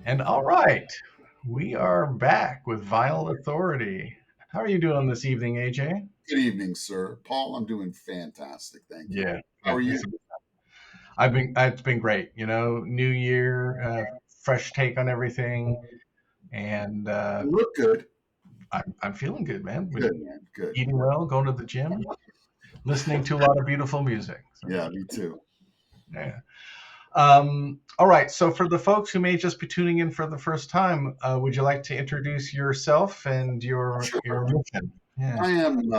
And all right, we are back with Vinyl Authority. How are you doing this evening, AJ? Good evening, sir. Paul, I'm doing fantastic. Thank you. Yeah, How are good. you? It's been great. New year, fresh take on everything, and You look good. I'm feeling good, man. Good, Been man. Good. eating well, going to the gym, listening to a lot of beautiful music. So, Yeah, me too. yeah. All right. So, for the folks who may just be tuning in for the first time, would you like to introduce yourself and your Sure. mission? Yeah. I am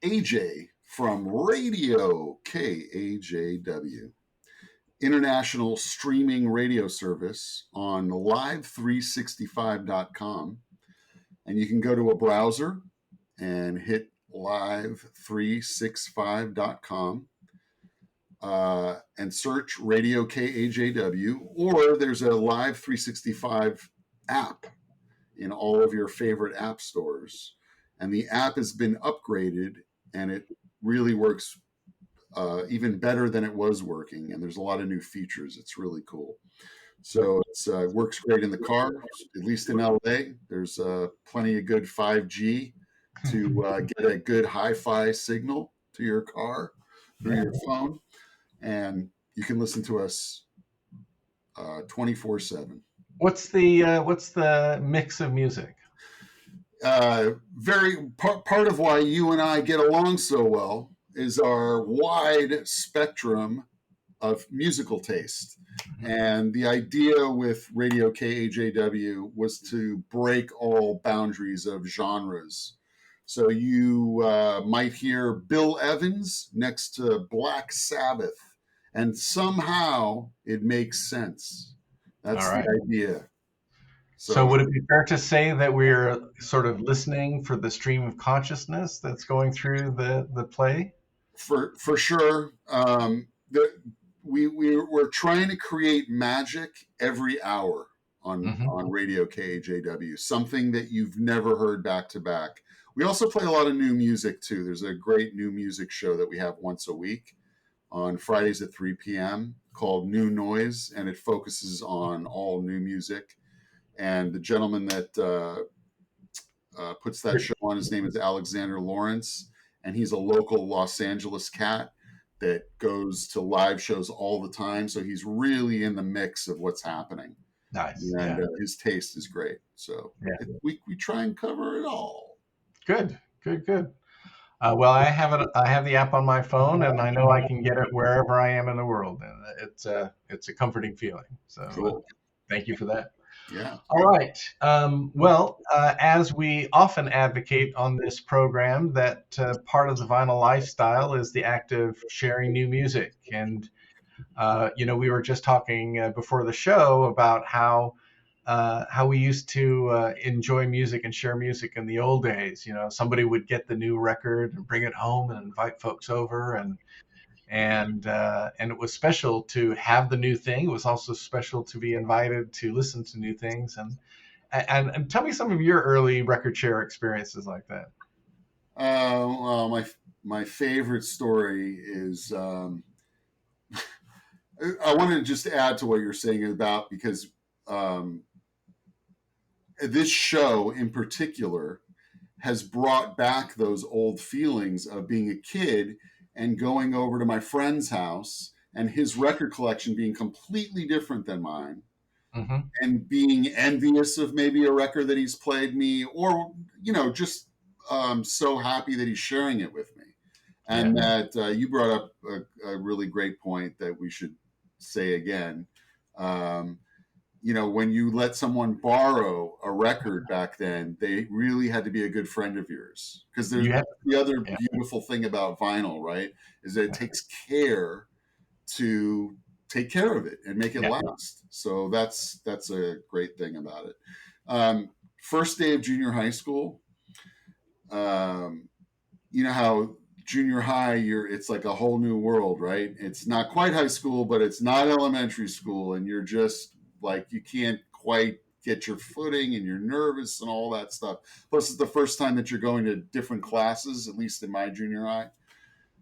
AJ from Radio KAJW, international streaming radio service on live365.com. And you can go to a browser and hit live365.com and search Radio KAJW, or there's a Live 365 app in all of your favorite app stores. And the app has been upgraded and it really works even better than it was working. And there's a lot of new features. It's really cool. So it works great in the car, at least in LA. There's plenty of good 5G to get a good hi-fi signal to your car through your phone, and you can listen to us 24/7. What's the mix of music? Very part of why you and I get along so well is our wide spectrum of musical taste. And the idea with Radio KAJW was to break all boundaries of genres. So you might hear Bill Evans next to Black Sabbath, and somehow it makes sense. All That's the right. idea. So So would it be fair to say that we're sort of listening for the stream of consciousness that's going through the play? for sure, we're trying to create magic every hour Hmm. on Radio KAJW, something that you've never heard back to back. We also play a lot of new music too. There's a great new music show that we have once a week on Fridays at 3 p.m. called New Noise, and it focuses on all new music. And the gentleman that puts that show on, his name is Alexander Lawrence, and he's a local Los Angeles cat that goes to live shows all the time. So he's really in the mix of what's happening, Nice. and Yeah. his taste is great. So Yeah. we try and cover it all. Good. Good. Good. Well, I have the app on my phone, and I know I can get it wherever I am in the world, and it's a comforting feeling. So Cool. thank you for that. Yeah. All right. Well, as we often advocate on this program, that part of the vinyl lifestyle is the act of sharing new music. And, we were just talking before the show about how we used to enjoy music and share music in the old days. Somebody would get the new record and bring it home and invite folks over, and it was special to have the new thing. It was also special to be invited to listen to new things. And tell me some of your early record share experiences like that. Well, my favorite story is I wanted to just add to what you're saying about, because um, this show in particular has brought back those old feelings of being a kid and going over to my friend's house and his record collection being completely different than mine, Hmm. and being envious of maybe a record that he's played me, or just so happy that he's sharing it with me. Yeah. And that you brought up a really great point that we should say again. um, when you let someone borrow a record back then, they really had to be a good friend of yours, because there's You had. the other Yeah. beautiful thing about vinyl, right? Is that it takes care to take care of it and make it Yeah. last. So that's a great thing about it. Um, First day of junior high school, um, you know how junior high, it's like a whole new world, right? It's not quite high school, but it's not elementary school, and you're just like, you can't quite get your footing and you're nervous and all that stuff. Plus it's the first time that you're going to different classes, at least in my junior high.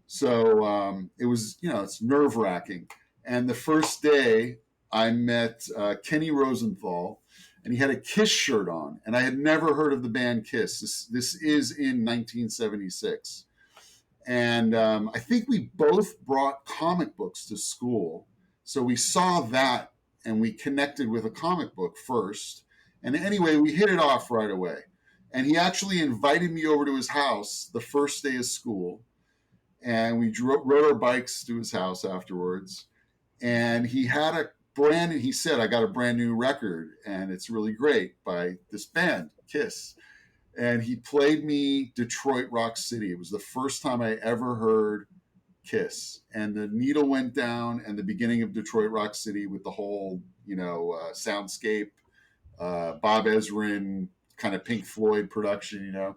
So it was, it's nerve wracking. And the first day I met Kenny Rosenthal, and he had a Kiss shirt on, and I had never heard of the band Kiss. This is in 1976. And I think we both brought comic books to school. So we saw that and we connected with a comic book first. And anyway, we hit it off right away. And he actually invited me over to his house the first day of school. And we rode our bikes to his house afterwards. And he had he said, I got a brand new record and it's really great by this band, Kiss. And he played me Detroit Rock City. It was the first time I ever heard Kiss. And the needle went down, and the beginning of Detroit Rock City with the whole, soundscape, Bob Ezrin, kind of Pink Floyd production, Yep.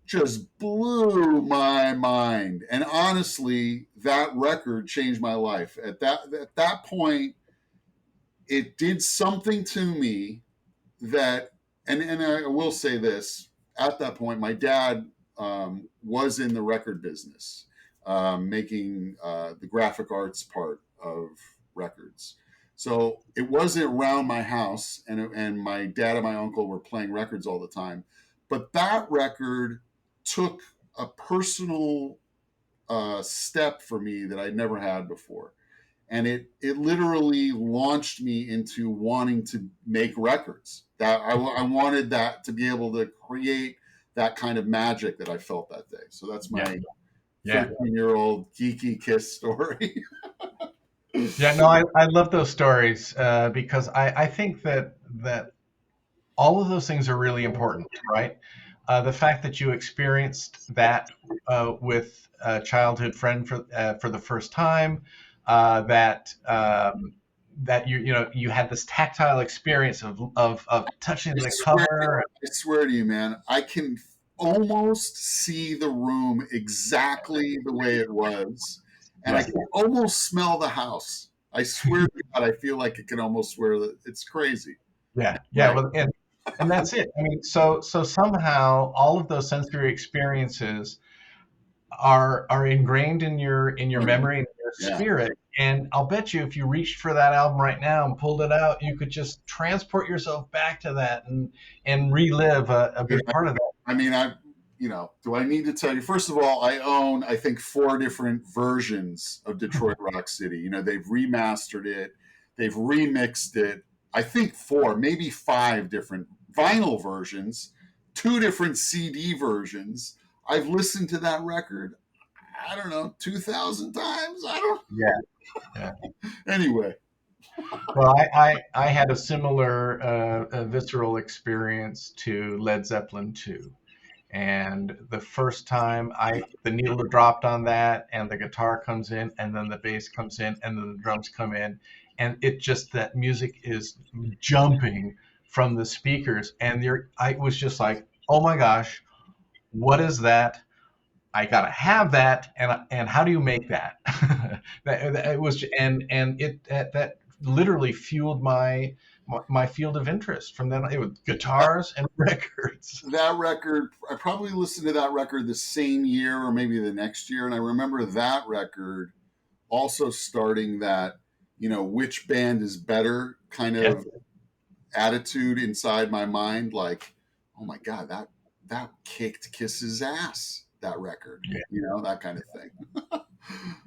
just blew my mind. And honestly, that record changed my life. At that point, it did something to me that, and I will say this, at that point, my dad was in the record business, making the graphic arts part of records. So it wasn't around my house, and my dad and my uncle were playing records all the time. But that record took a personal step for me that I'd never had before. And it literally launched me into wanting to make records. That I wanted that to be able to create that kind of magic that I felt that day. So that's my 13-year-old geeky Kiss story. Yeah, no, I love those stories because I think that all of those things are really important, right? The fact that you experienced that with a childhood friend for the first time, that you had this tactile experience of touching the cover. I swear to you, man, I can almost see the room exactly the way it was, and I can almost smell the house. I swear to God, I feel like it can almost swear that it's crazy. Yeah. Well, and that's it. I mean, so somehow all of those sensory experiences are ingrained in your memory and your spirit. And I'll bet you if you reached for that album right now and pulled it out, you could just transport yourself back to that and relive a big part of that. I mean, do I need to tell you? First of all, I own, I think, 4 different versions of Detroit Rock City. They've remastered it, they've remixed it. I think 4, maybe 5 different vinyl versions, 2 different CD versions. I've listened to that record, I don't know, 2,000 times. I don't. Yeah. Anyway. Well, I had a similar visceral experience to Led Zeppelin 2. And the first time the needle dropped on that, and the guitar comes in, and then the bass comes in, and then the drums come in, and it just, that music is jumping from the speakers, and I was just like, oh my gosh, what is that? I gotta have that, and how do you make that? It was, and it that literally fueled my field of interest from then. It was guitars and records. That record, I probably listened to that record the same year or maybe the next year, and I remember that record also starting that, which band is better kind of attitude inside my mind. Like, oh my God, that kicked Kiss's ass. That record, that kind of thing.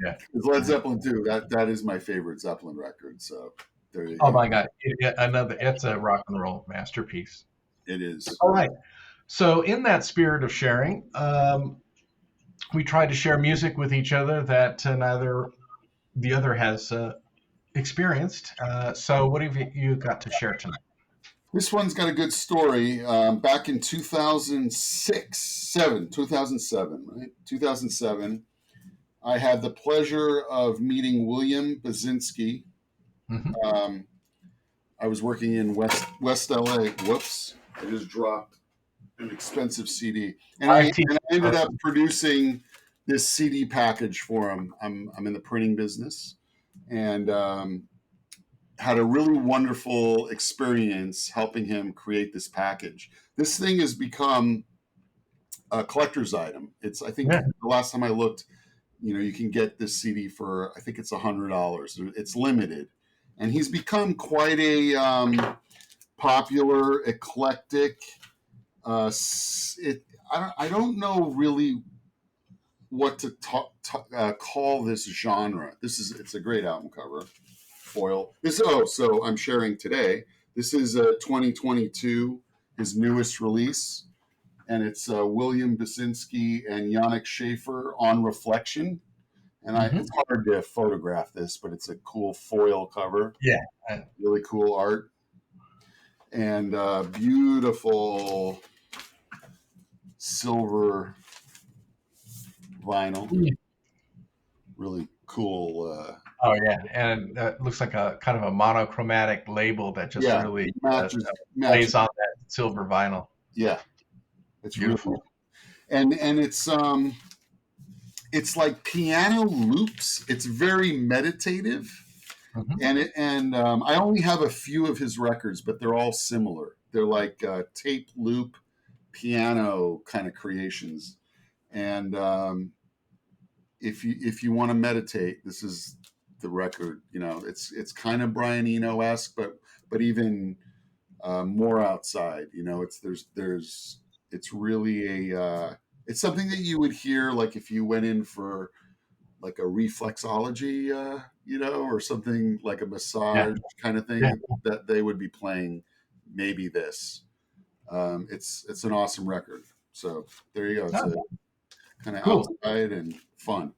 Yeah, it's Led Zeppelin 2. That is my favorite Zeppelin record. So there you go. My God, it's a rock and roll masterpiece. It is. All right. So in that spirit of sharing, we try to share music with each other that neither the other has experienced. So what have you got to share tonight? This one's got a good story. Back in 2007, right? 2007, I had the pleasure of meeting William Basinski. Mm-hmm. I was working in West LA. Whoops, I just dropped an expensive CD. And I ended up producing this CD package for him. I'm in the printing business, and had a really wonderful experience helping him create this package. This thing has become a collector's item. I think the last time I looked, you can get this CD for, I think it's $100. It's limited. and he's become quite a popular, eclectic. I don't know really what to call this genre. It's a great album cover. Foil. So I'm sharing today. This is 2022, his newest release, and it's William Basinski and Yannick Schaefer on Reflection. And it's hard to photograph this, but it's a cool foil cover. Yeah. Really cool art. And beautiful silver vinyl. Really cool. Oh yeah, and it looks like a kind of a monochromatic label that just really plays on that silver vinyl. Yeah, it's beautiful. Really, and it's like piano loops. It's very meditative, and I only have a few of his records, but they're all similar. They're like tape loop piano kind of creations, and if you want to meditate, this is the record. It's kind of Brian Eno-esque, but even more outside. It's really it's something that you would hear like if you went in for like a reflexology, or something like a massage kind of thing, that they would be playing maybe this. It's an awesome record. So there you go. It's kind of cool. Outside and fun.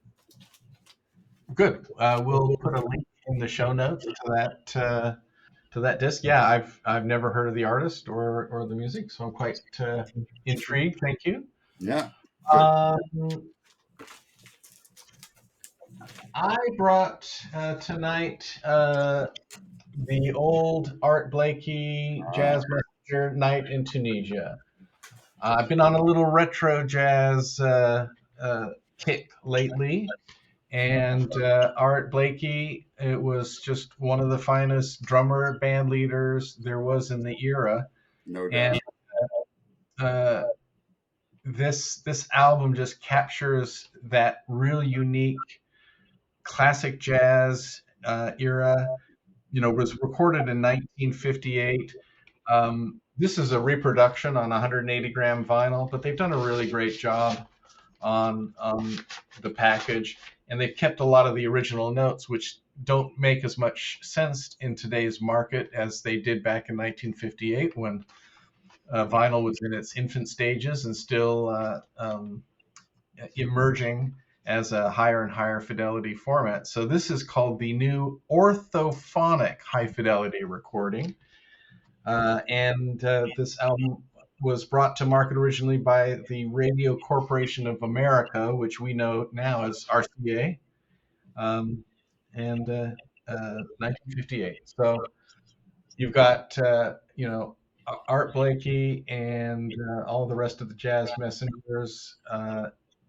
Good. We'll put a link in the show notes to that disc. Yeah, I've never heard of the artist or the music, so I'm quite intrigued. Thank you. Yeah. I brought tonight the old Art Blakey Jazz Messenger, Night in Tunisia. I've been on a little retro jazz kick lately, and Art Blakey, it was just one of the finest drummer band leaders there was in the era. No doubt. And this album just captures that real unique classic jazz era. Was recorded in 1958. This is a reproduction on 180 gram vinyl, but they've done a really great job on the package, and they've kept a lot of the original notes, which don't make as much sense in today's market as they did back in 1958 when vinyl was in its infant stages and still emerging as a higher and higher fidelity format. So this is called the new orthophonic high fidelity recording. And this album was brought to market originally by the Radio Corporation of America, which we know now as RCA, and 1958. So you've got, Art Blakey and all the rest of the jazz messengers,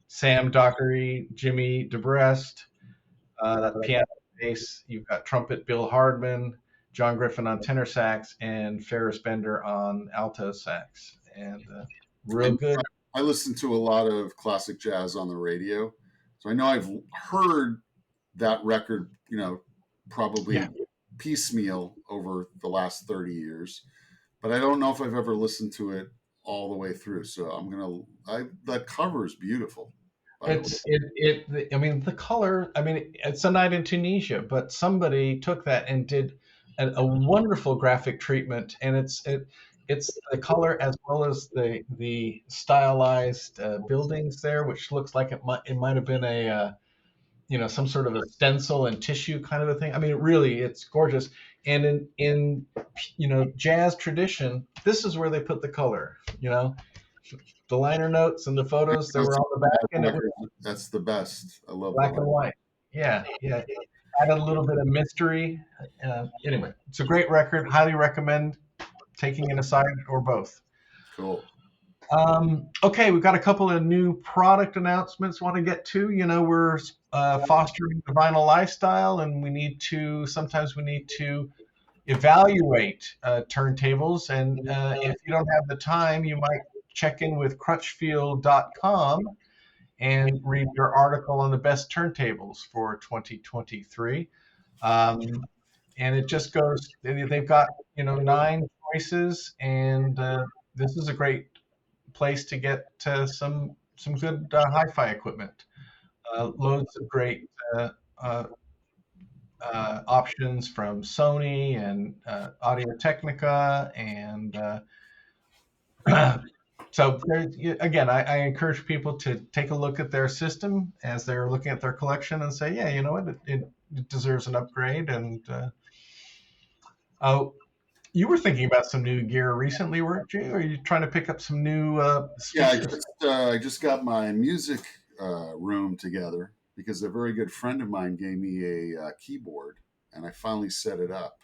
Sam Dockery, Jimmy DeBrest, that piano bass. You've got trumpet Bill Hardman, John Griffin on tenor sax, and Ferris Bender on alto sax. And real good. I listen to a lot of classic jazz on the radio, so I know I've heard that record, probably piecemeal over the last 30 years, but I don't know if I've ever listened to it all the way through. So that cover is beautiful. The color, it's a Night in Tunisia, but somebody took that and did a wonderful graphic treatment, and it's the color as well as the stylized buildings there, which looks like it might have been a some sort of a stencil and tissue kind of a thing. Really, it's gorgeous. And in jazz tradition, this is where they put the color. The liner notes and the photos that were on the back, and that's the best. I love black and white. Yeah. Added a little bit of mystery. Anyway, it's a great record. Highly recommend taking it aside or both. Cool. Okay, we've got a couple of new product announcements I want to get to. We're fostering the vinyl lifestyle, and sometimes we need to evaluate turntables. And if you don't have the time, you might check in with Crutchfield.com and read their article on the best turntables for 2023. and it just goes. They've got 9 choices, and this is a great place to get some good hi-fi equipment. Loads of great uh, options from Sony and Audio Technica, and so again, I encourage people to take a look at their system as they're looking at their collection and say, yeah, you know what, it deserves an upgrade. And oh, you were thinking about some new gear recently, weren't you? Are you trying to pick up some new Yeah, speakers? I just got my music room together because a very good friend of mine gave me a keyboard, and I finally set it up.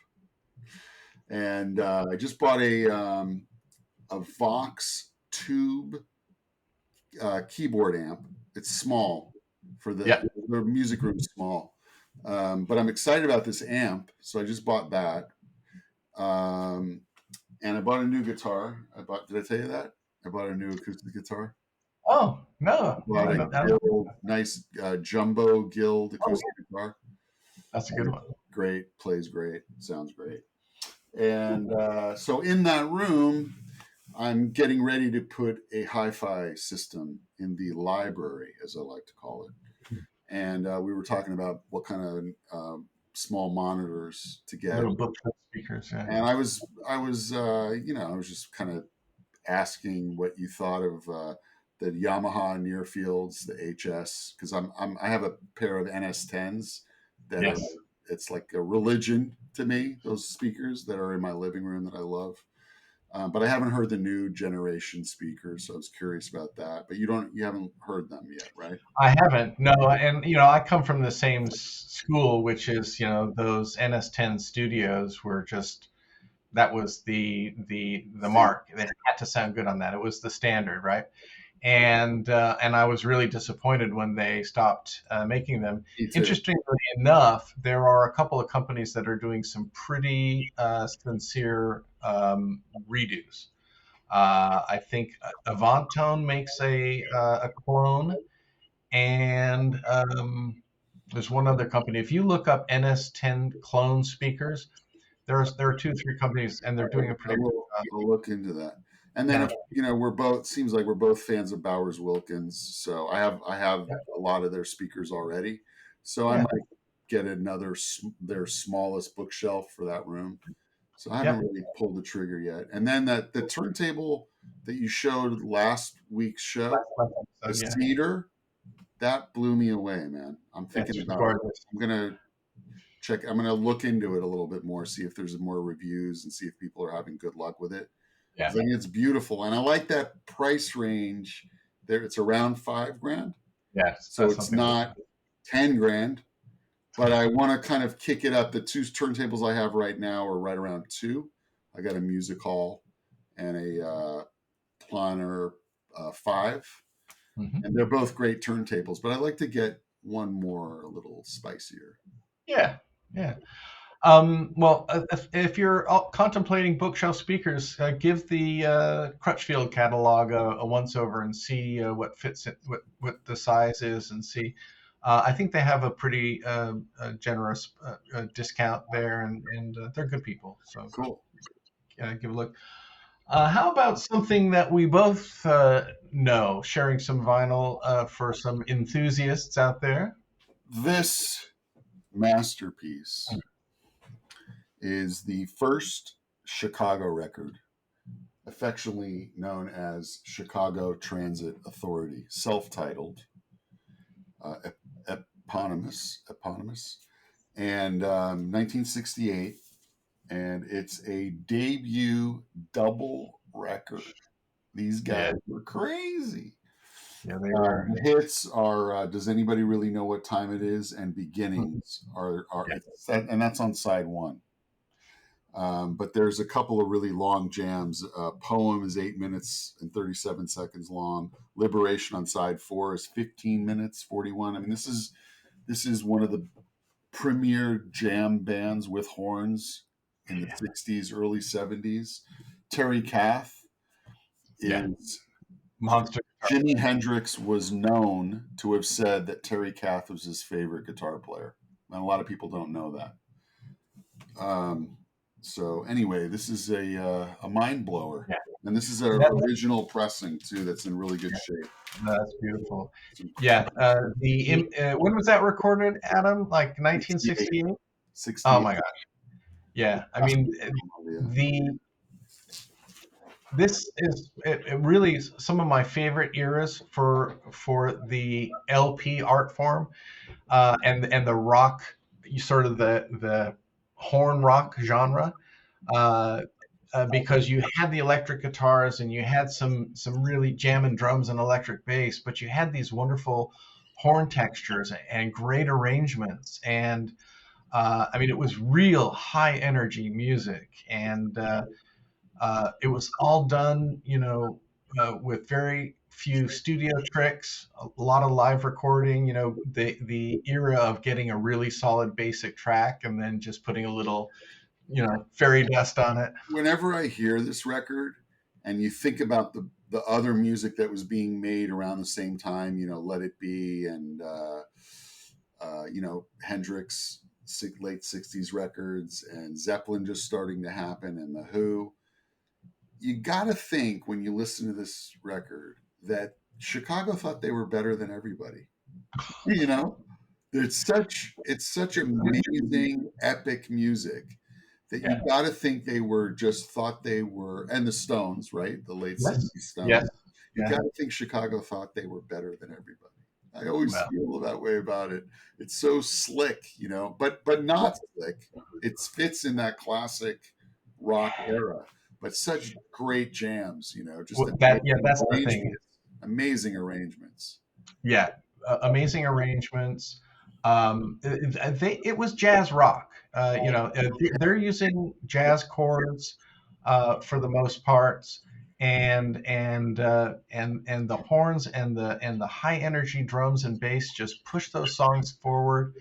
And I just bought a Vox Tube keyboard amp. It's small for Yeah. the music room is small, but I'm excited about this amp, so I just bought that. Um, and I bought a new guitar. Did I tell you that? I bought a new acoustic guitar. Oh no, Bought a I don't. nice jumbo Guild Oh, acoustic yeah, guitar. that's a good one. Great, plays great, sounds great. And so in that room, I'm getting ready to put a hi-fi system in the library, as I like to call it. And we were talking about what kind of small monitors to get. Little bookshelf speakers, yeah. And I was I was just kind of asking what you thought of the Yamaha Nearfields, the HS, because I have a pair of NS10s that are, Yes. it's like a religion to me. Those speakers that are in my living room that I love. But I haven't heard the new generation speakers, so I was curious about that. But you haven't heard them yet, right? I haven't. No, and I come from the same school, which is those NS10 studios were just that was the mark. They had to sound good on that. It was the standard, right? And I was really disappointed when they stopped making them. Me too. Interestingly enough, there are a couple of companies that are doing some pretty sincere redos. I think Avantone makes a clone, and there's one other company. If you look up NS10 clone speakers, there are two, three companies, and they're doing a I pretty good will. job. I'll look into that. And then Yeah, if we're both seems like we're both fans of Bowers Wilkins, so I have yeah, a lot of their speakers already. So I yeah, might get another their smallest bookshelf for that room. So I haven't yeah. really pulled the trigger yet. And then that the turntable that you showed last week's show, Last the episode, yeah, cedar, that blew me away, man. I'm thinking it's about. gorgeous. I'm gonna check. I'm gonna look into it a little bit more, see if there's more reviews, and see if people are having good luck with it. Yeah, I think it's beautiful, and I like that price range. There, it's around $5,000, yes, so that's it's something. not 10 grand. But I want to kind of kick it up. The two turntables I have right now are right around two. I got a Music Hall and a Planer 5, Hmm. and they're both great turntables. But I like to get one more a little spicier. Yeah, yeah. Well, if you're contemplating bookshelf speakers, give the Crutchfield catalog a once over and see what fits it, what the size is, and see. I think they have a pretty generous discount there, and they're good people. So Cool. give a look. How about something that we both know, sharing some vinyl for some enthusiasts out there? This masterpiece is the first Chicago record, affectionately known as Chicago Transit Authority, self-titled, uh, eponymous, and 1968, and it's a debut double record. These Yeah, guys were crazy. yeah, they were. The hits are "Does Anybody Really Know What Time It Is" and "Beginnings" are Yeah, and that's on side one. But there's a couple of really long jams. Poem is 8 minutes and 37 seconds long. Liberation on side four is 15 minutes 41. I mean, this is one of the premier jam bands with horns in the yeah, 60s, early 70s. Terry Kath yeah. is. Monster guitar. Jimi Hendrix was known to have said that Terry Kath was his favorite guitar player. And a lot of people don't know that. So anyway, this is a mind blower, Yeah. and this is an That, original pressing too. That's in really good shape. that's beautiful. It's in Yeah. When was that recorded, Adam? Like 68, 1968? Oh 68. my gosh. Yeah. I That's mean, Columbia. the this is it really is some of my favorite eras for the LP art form, and the rock, sort of the horn rock genre. Uh, because you had the electric guitars and you had some really jamming drums and electric bass, but you had these wonderful horn textures and great arrangements. And I mean, it was real high energy music, and it was all done, with very few studio tricks, a lot of live recording. The era of getting a really solid basic track and then just putting a little, fairy dust on it. Whenever I hear this record, and you think about the other music that was being made around the same time, Let It Be and Hendrix late '60s records, and Zeppelin just starting to happen, and the Who. You got to think when you listen to this record that Chicago thought they were better than everybody. You know, it's such amazing epic music that you Yeah. got to think they were just thought they were, and the Stones, right? The late Yes. '60s Stones. Yes. You Yeah. got to think Chicago thought they were better than everybody. I always Well, feel that way about it. It's so slick, but not slick. It fits in that classic rock era, but such great jams, just that's the thing. amazing arrangements. Yeah, amazing arrangements. It was jazz rock. They're using jazz chords for the most parts, and the horns and the high energy drums and bass just push those songs forward.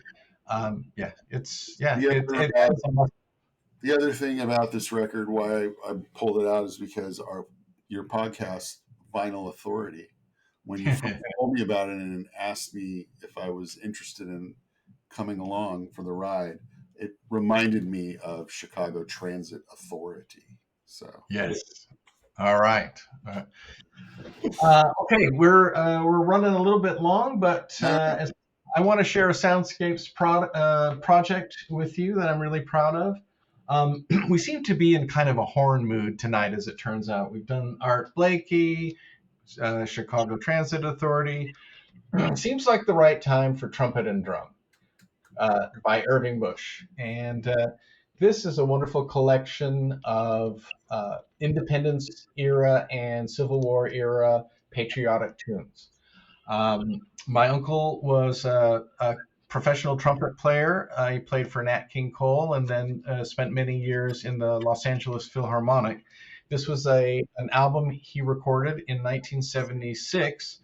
Yeah, The other, it's a must. the other thing about this record, why I pulled it out, is because your podcast, Vinyl Authority, when you first told me about it and asked me if I was interested in coming along for the ride, it reminded me of Chicago Transit Authority. So Yes. All right. Okay, we're running a little bit long, but I want to share a Soundscapes project with you that I'm really proud of. We seem to be in kind of a horn mood tonight, as it turns out. We've done Art Blakey, Chicago Transit Authority. Seems like the right time for Trumpet and Drum by Irving Bush. And this is a wonderful collection of Independence era and Civil War era patriotic tunes. My uncle was a professional trumpet player. He played for Nat King Cole and then spent many years in the Los Angeles Philharmonic. This was an album he recorded in 1976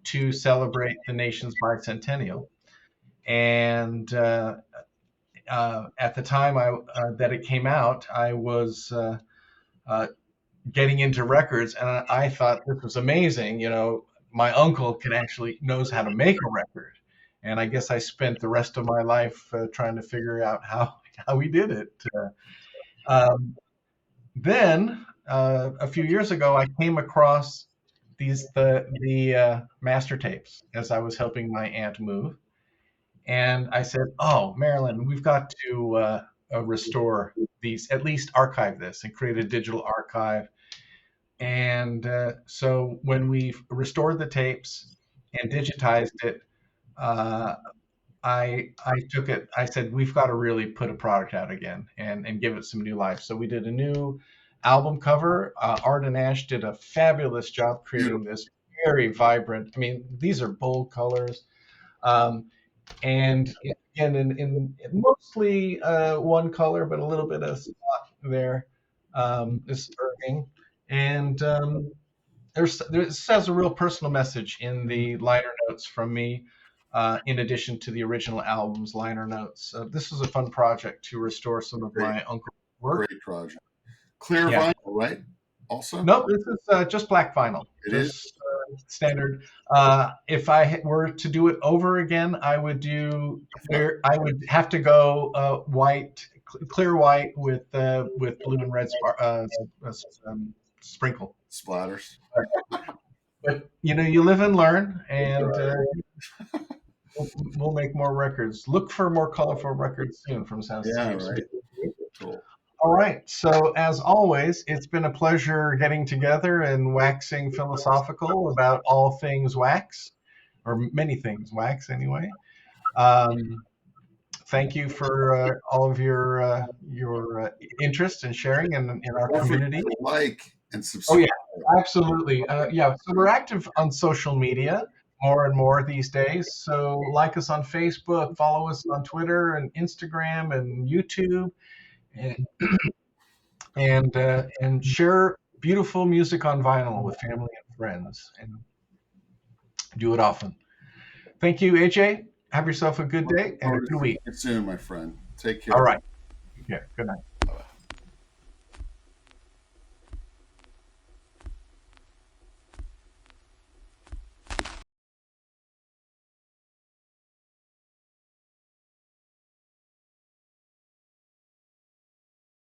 to celebrate the nation's bicentennial. And at the time that it came out, I was getting into records, and I thought this was amazing. My uncle knows how to make a record, and I guess I spent the rest of my life trying to figure out how he did it. Then a few years ago, I came across the master tapes as I was helping my aunt move, and I said, "Oh, Marilyn, we've got to restore these, at least archive this, and create a digital archive." And so when we restored the tapes and digitized it, I took it. I said, "We've got to really put a product out again and give it some new life." So we did a new album cover. Art and Ash did a fabulous job creating this very vibrant. I mean, these are bold colors. And again, in mostly one color, but a little bit of spot there is Irving. And there says a real personal message in the liner notes from me, in addition to the original album's liner notes. This was a fun project to restore some of my uncle's work. Great project. Clear vinyl, right? Also? Nope, this is just black vinyl. It just, is? Standard. If I were to do it over again, I would have to go white clear white with blue and red sprinkle. Splatters. But you live and learn, and Right. we'll make more records. Look for more colorful records soon from Sound Yeah, Studios. right. Cool. All right. So as always, it's been a pleasure getting together and waxing philosophical about all things wax, or many things wax anyway. Thank you for all of your interest and sharing in our Don't forget community. to like and Oh subscribe. yeah, absolutely. Yeah, so we're active on social media more and more these days. So like us on Facebook, follow us on Twitter and Instagram and YouTube, and and share beautiful music on vinyl with family and friends, and do it often. Thank you, AJ. Have yourself a good day and a good week. See you soon, my friend. Take All care. right. Take care. Good night.